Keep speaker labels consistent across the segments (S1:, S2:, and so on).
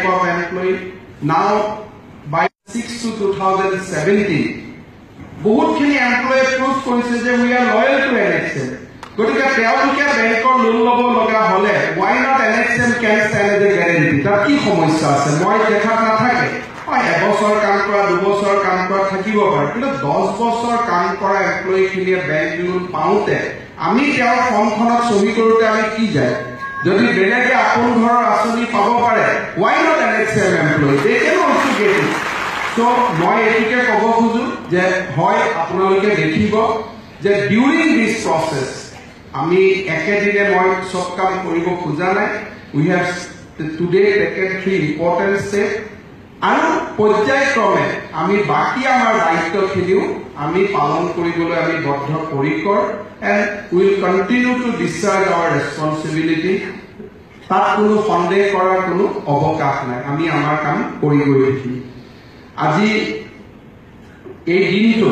S1: type of employee. Now, by 6 to 2017, বহুত খিনি employee prove কৰিছে যে we are loyal to NHM. গতিকে তেওঁলোকে বেংকৰ লোন ল'ব লগা হলে why not NHM can stand as a guarantee? তাৰ কি সমস্যা আছে? মই দেখা নাথাকে এবছৰ কাম কৰা 2 বছৰ কাম কৰা থাকিব পাৰে, কিন্তু 10 বছৰ কাম কৰা এমপ্লয়ী খিনিয়ে বেংক লোন পাওঁতে আমি তেওঁৰ ফৰ্মখনত চহী কৰোঁতে আমি কি যায়? যদি বেলেগে আপোন ঘৰৰ আঁচনি পাব পাৰে, why not NHM employee? They can also get it. So মই এটিকে ক'ব খুজো যে হয় আপোনালোকে দেখিব যে ডিউৰিং দিস প্ৰসেস আমি একেদিনে মই সব কাম কৰিব খোজা নাই. We have today taken 3 important steps. আৰু পৰ্যায়ক্ৰমে আমি বাকি আমাৰ দায়িত্বখিনিও আমি পালন কৰিবলৈ আমি বদ্ধ পৰিকৰ and we will continue to discharge our responsibility. তাত কোনো সন্দেহ কৰাৰ কোনো অৱকাশ নাই. আমি আমাৰ কাম কৰি গৈ থাকিম. আজি এই দিনটো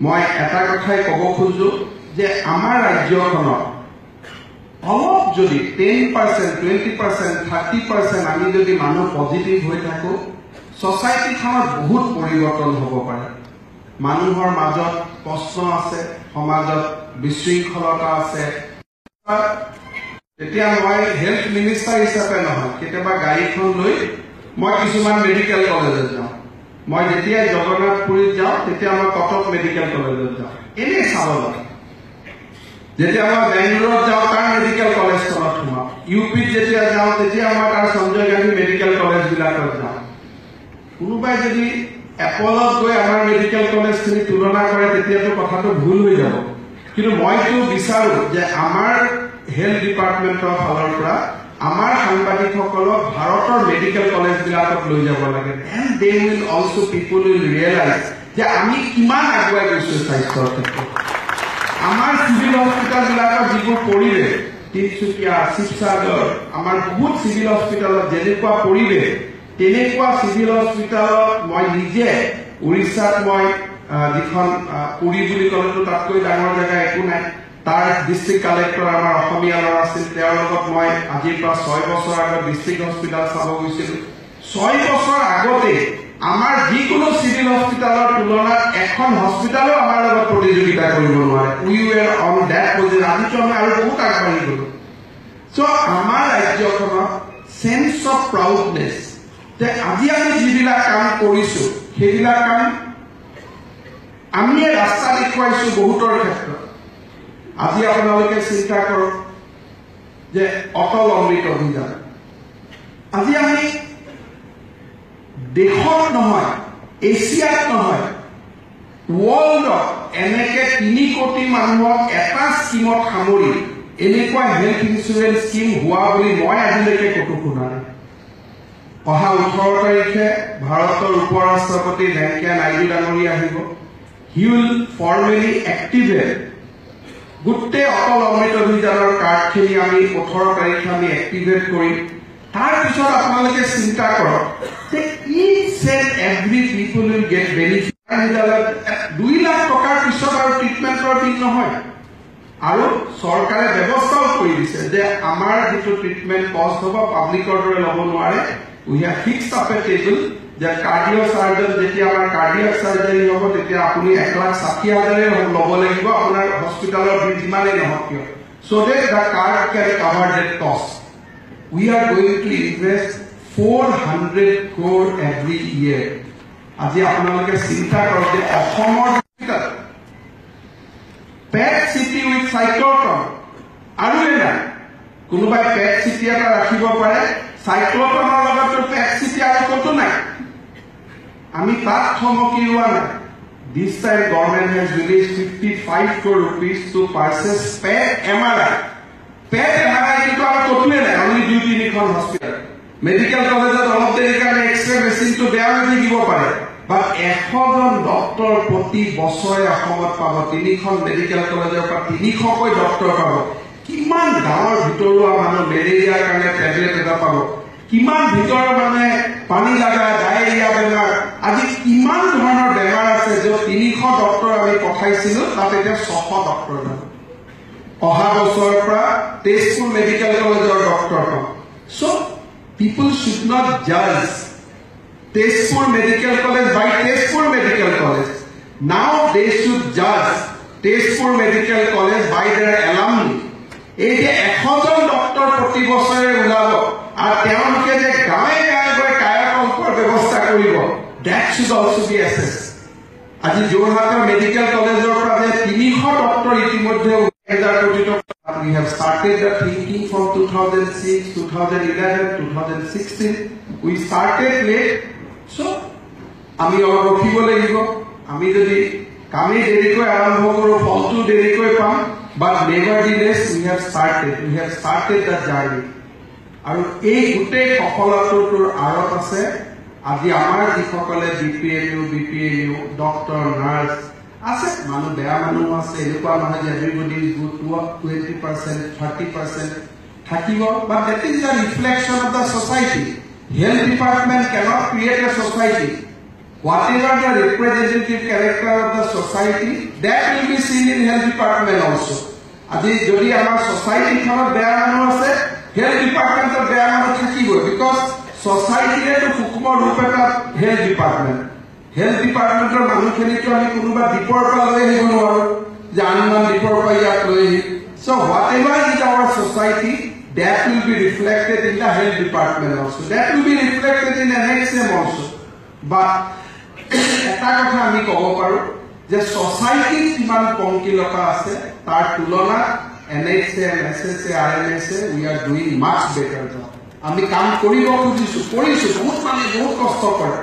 S1: মই এটা কথাই ক'ব খুজো যে আমাৰ ৰাজ্যখনত অলপ যদি 10%, 20%, 30% আমি যদি মানুহ পজিটিভ হৈ থাকো, সোসাইটিখনত বহুত পৰিৱৰ্তন হ'ব পাৰে. মানুহৰ মাজত প্ৰশ্ন আছে, সমাজত বিশৃংখলতা আছে. এতিয়া মই হেল্থ মিনিষ্টাৰ হিচাপে নহয়, কেতিয়াবা গাড়ীখন লৈ মই কিছুমান মেডিকেল কলেজত যাওঁ. মই যেতিয়া জগন্নাথপুৰীত যাওঁ তেতিয়া মই কটক মেডিকেল কলেজত যাওঁ, এনেই চাবলৈ. যেতিয়া মই বেংগলোৰত যাওঁ তাৰ মেডিকেল কলেজখনত সোমাওঁ. ইউপিত যেতিয়া যাওঁ তেতিয়া মই তাৰ সঞ্জয় গান্ধী মেডিকেল কলেজবিলাকত যাওঁ. কোনোবাই যদি এপলত গৈ আমাৰ মেডিকেল কলেজখিনি তুলনা কৰে তেতিয়াতো কথাটো ভুল হৈ যাব. কিন্তু মইতো বিচাৰো যে আমাৰ হেল্থ ডিপাৰ্টমেণ্টৰ ফালৰ পৰা আমাৰ সাংবাদিকসকলক ভাৰতৰ মেডিকেল কলেজবিলাকত লৈ যাব লাগে. And they will also people will realise যে আমি কিমান আগুৱাই গৈছো স্বাস্থ্যৰ ক্ষেত্ৰত. আমাৰ চিভিল হস্পিটেলবিলাকৰ যিবোৰ পৰিৱেশ, তিনচুকীয়া, শিৱসাগৰ, আমাৰ বহুত চিভিল হস্পিটেলত যেনেকুৱা পৰিৱেশ, তেনেকুৱা চিভিল হস্পিটেলত মই নিজে উৰিষ্যাত মই যিখন পুৰী বুলি ক'লেতো তাতকৈ ডাঙৰ জেগা একো নাই, তাৰ ডিষ্ট্ৰিক্ট কালেক্টৰ আমাৰ অসমীয়া ল'ৰা আছিল, তেওঁৰ লগত মই আজিৰ পৰা 6 বছৰ আগত ডিষ্ট্ৰিক্ট হস্পিটেল চাব গৈছিলো. 6 বছৰ আগতে আমাৰ যিকোনো চিভিল হস্পিটেলৰ তুলনাত এখন হস্পিটেলো আমাৰ লগত প্ৰতিযোগিতা কৰিব নোৱাৰে. উই ৱেৰ অন ডেট পজিশ্যন. আজিতো আমি আৰু বহুত আগবাঢ়ি গলো. চ' আমাৰ ৰাজ্যখনত চেন্স অফ প্ৰাউডনেছ যে আজি আমি যিবিলাক কাম কৰিছো সেইবিলাক কাম আমিয়ে ৰাস্তা দেখুৱাইছো বহুতৰ ক্ষেত্ৰত. আজি আপোনালোকে চিন্তা কৰক যে অটল অমৃত অভিযান, আজি আমি দেশত নহয়, এছিয়াত নহয়, ৱৰ্ল্ডত এনেকে 3 কোটি মানুহক এটা স্কিমত সামৰি এনেকুৱা হেল্থ ইঞ্চুৰেঞ্চ স্কিম হোৱা বুলি মই আজিলৈকে ক'তো শুনা নাই. অহা 18 তাৰিখে ভাৰতৰ উপ ৰাষ্ট্ৰপতি ভেংকায়া নাইডু ডাঙৰীয়া আহিব. হি উইল ফৰ্মেলি এক্টিভেট গোটেই অটল অমৃত অভিযানৰ কাৰ্ডখিনি আমি 18 তাৰিখে আমি এক্টিভেট কৰিম. তাৰ পিছত আপোনালোকে চিন্তা কৰক যে each and every people will get benefit. 2 lakh টকাৰ পিছত আৰু ট্ৰিটমেণ্টৰ দিন নহয়. আৰু চৰকাৰে ব্যৱস্থাও কৰি দিছে যে আমাৰ যিটো ট্ৰিটমেণ্ট কষ্ট হ'ব পাব্লিকৰ দৰে ল'ব নোৱাৰে. We have fixed up a table যে কাৰ্ডিঅ' চাৰ্জন যেতিয়া আমাৰ কাৰ্ডিয়াক চাৰ্জাৰী হ'ব তেতিয়া আপুনি 1,60,000 ল'ব লাগিব আপোনাৰ হস্পিটেলৰ বিল যিমানেই নহওক কিয়. So that the card can cover that cost. We are going to invest 400 crore every year. আজি আপোনালোকে চিন্তা কৰক যে অসমৰ পেট চিটি উইথ চাইক্লট্ৰন আৰু এনা কোনোবাই পেট চিটি এটা ৰাখিব পাৰে, চাইক্লট্ৰনৰ লগতো পেট চিটি আৰু ক'তো নাই. আমি তাত থমকি ৰোৱা নাই. This time government has released 55 crore rupees to purchase PET MRI. PET MRI কিন্তু আৰু ক'তোৱে নাই, only 2-3খন হস্পিটেল. মেডিকেল কলেজত অলপ দেৰি কাৰণে এক্সৰে মেচিনটো বেয়া হৈ থাকিব পাৰে, বাট 100জন ডক্টৰ প্ৰতি বছৰে অসমত পাব. 3খন মেডিকেল কলেজৰ পৰা 300কৈ ডক্টৰ পাব. কিমান গাঁৱৰ ভিতৰুৱা মানুহ মেলেৰিয়াৰ কাৰণে টেবলেট এটা পাব, কিমান ভিতৰৰ মানে পানী লগা ডায়েৰিয়া বেমাৰ, আজি কিমান ধৰণৰ বেমাৰ আছে য'ত 300 ডক্টৰ আমি পঠাইছিলো, তাত এতিয়া 600 ডক্টৰ যাব. অহা বছৰৰ পৰা তেজপুৰ মেডিকেল কলেজৰ ডক্টৰ পাম. চ' people should not judge Tezpur Medical College by Tezpur Medical College. Now they should judge Tezpur Medical College by their alumni. এই যে 100 জন ডক্টৰ প্ৰতি বছৰে ওলাব আৰু তেওঁলোকে যে গাঁৱে গাঁৱে গৈ কায়াকল্পৰ ব্যৱস্থা কৰিব, that should also be assessed. আজি যোৰহাটৰ মেডিকেল কলেজৰ পৰা যে 300 ডক্টৰ ইতিমধ্যে we have started the thinking from 2006, 2011, 2016. We started late, so আমি অলপ ৰখিব লাগিব। আমি যদি কামে দেৰিকৈ আৰম্ভ কৰোঁ ফলটো দেৰিকৈ পাম, but nevertheless we have started the journey. আৰু এই গোটেই সফলতাটোৰ আঁৰত আছে আজি আমাৰ যিসকলে BPMU ডক্টৰ নাৰ্ছ আছে, মানুহ বেয়া মানুহ আছে, এনেকুৱা নহয় যে everybody is good, 20%, 30% থাকিব, but that is a reflection of the society. Health department cannot create a society. Whatever the representative character of the society, that will be seen in health department also. আজি যদি আমাৰ society খনত বেয়া মানুহ আছে, health department বেয়া মানুহ থাকিব, because society এটো সূক্ষ্ম ৰূপ এটা health department. Health department মানুহখিনিক আমি কোনোবা দ্বীপৰ পৰা লৈ আহিব নোৱাৰো যে আনমান দ্বীপৰ পৰা ইয়াত লৈ আহি। So whatever is our society, that will be reflected in the health department also. That will be reflected in the NHM also. But এটা কথা আমি ক'ব পাৰো যে society কিমান পংকিলতা আছে তাৰ তুলনাত NHM, SSA, RMSA we are doing much better job. আমি কাম কৰিব খুজিছো, কৰিছো, বহুত মানে বহুত কষ্ট কৰে,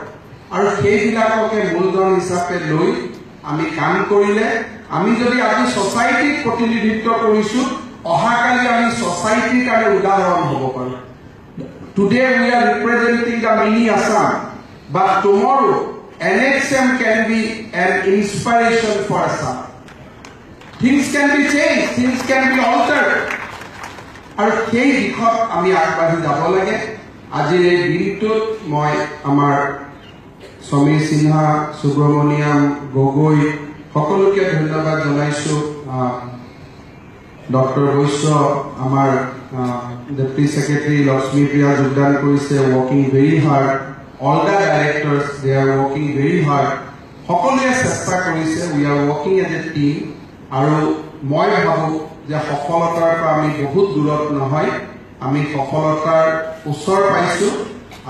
S1: আৰু সেইবিলাককে মূলধন হিচাপে লৈ আমি কাম কৰিলে, আমি যদি আজি সোসাইটিক প্ৰতিনিধিত্ব কৰিছো, অহাকালি আমি সোসাইটিৰ কাৰণে উদাহৰণ হ'ব পাৰো। Today we are representing the mini Assam, but tomorrow NHM can be an inspiration for Assam. Things can be changed, things can be altered. আৰু সেই দিশত আমি আগবাঢ়ি যাব লাগে। আজিৰ এই দিনটোত মই আমাৰ সমীৰ সিনহা, সুব্ৰমণিয়াম গগৈ সকলোকে ধন্যবাদ জনাইছো। ডক্টৰ বৈশ্য, আমাৰ ডেপুটি সেক্ৰেটাৰী লক্ষ্মীপ্ৰিয়া যোগদান কৰিছে, working very hard. All the directors, they are working very hard. সকলোৱে চেষ্টা কৰিছে, we are working as a team. আৰু মই ভাবো যে সফলতাৰ পৰা আমি বহুত দূৰত নহয়, আমি সফলতাৰ ওচৰ পাইছো।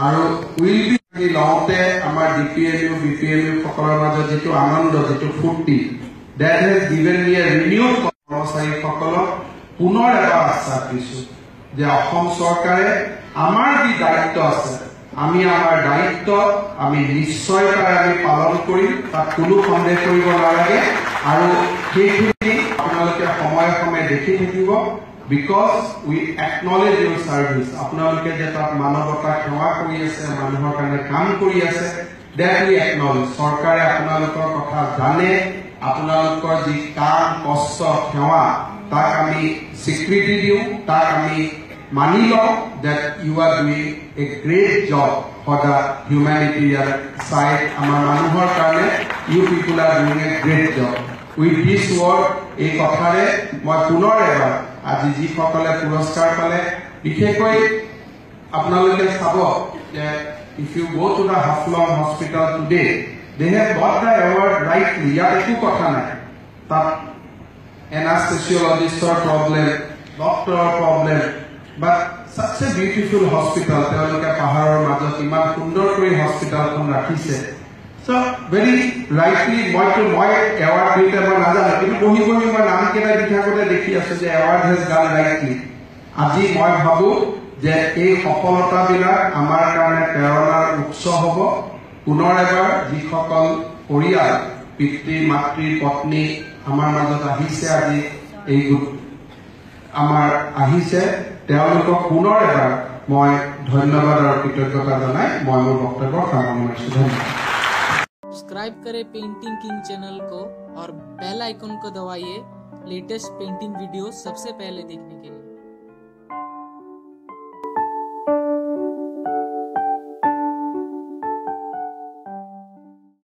S1: আৰু উইল বি লওঁতে আমাৰ BPMU সকলৰ মাজত যিটো আনন্দ, যিটো ফূৰ্তি, that has given me a renewed কৰ্মচাৰীসকলক পুনৰ এবাৰ আশ্বাস দিছো যে অসম চৰকাৰে আমাৰ যি দায়িত্ব আছে, আমি আমাৰ দায়িত্ব আমি নিশ্চয়তাৰে আমি পালন কৰিম, তাত কোনো সন্দেহ কৰিব নালাগে। আৰু সেইখিনি আপোনালোকে সময়ে সময়ে দেখি থাকিব, because we acknowledge your service. আপোনালোকে যে তাত মানৱতা সেৱা কৰি আছে, মানুহৰ কাৰণে কাম কৰি আছে, that we acknowledge. চৰকাৰে আপোনালোকৰ কথা জানে, আপোনালোকৰ যি কাম কষ্ট সেৱা তাক আমি স্বীকৃতি দিওঁ, তাক আমি মানি লওঁ, that you are doing a great job for the humanitarian side. আমাৰ মানুহৰ কাৰণে you people are doing a great job. With this word, এই কথাৰে মই পুনৰ এবাৰ আজি যিসকলে পুৰস্কাৰ পালে, বিশেষকৈ আপোনালোকে চাব যে if you go to the Haflong hospital today, they have got the award rightly. ইয়াত একো কথা নাই, তাত anesthesiologistৰ প্ৰব্লেম, ডক্টৰৰ problem, but such a beautiful hospital, তেওঁলোকে পাহাৰৰ মাজত ইমান সুন্দৰ কৰি হস্পিটালখন ৰাখিছে। So very rightly, মই এৱাৰ্ড দিতে মই নাজানো, কিন্তু বহি বহি মই নাম কেইটা দি থাকোঁতে দেখি আছো যে এৱাৰ্ড হেজ ডান ৰাইটলি। আজি মই ভাবো যে এই সফলতাবিলাক আমাৰ কাৰণে প্ৰেৰণাৰ উৎস হ'ব। পুনৰ এবাৰ যিসকল পৰিয়াল, পিতৃ মাতৃ পত্নী আমাৰ মাজত আহিছে, আজি এই আমাৰ আহিছে, তেওঁলোকক পুনৰ এবাৰ মই ধন্যবাদ আৰু কৃতজ্ঞতা জনাই মই মোৰ বক্তব্য সামৰিছো। ধন্যবাদ।
S2: सब्सक्राइब करें पेंटिंग किंग चैनल को और बेल आइकन को दबाइए लेटेस्ट पेंटिंग वीडियो सबसे पहले देखने के लिए।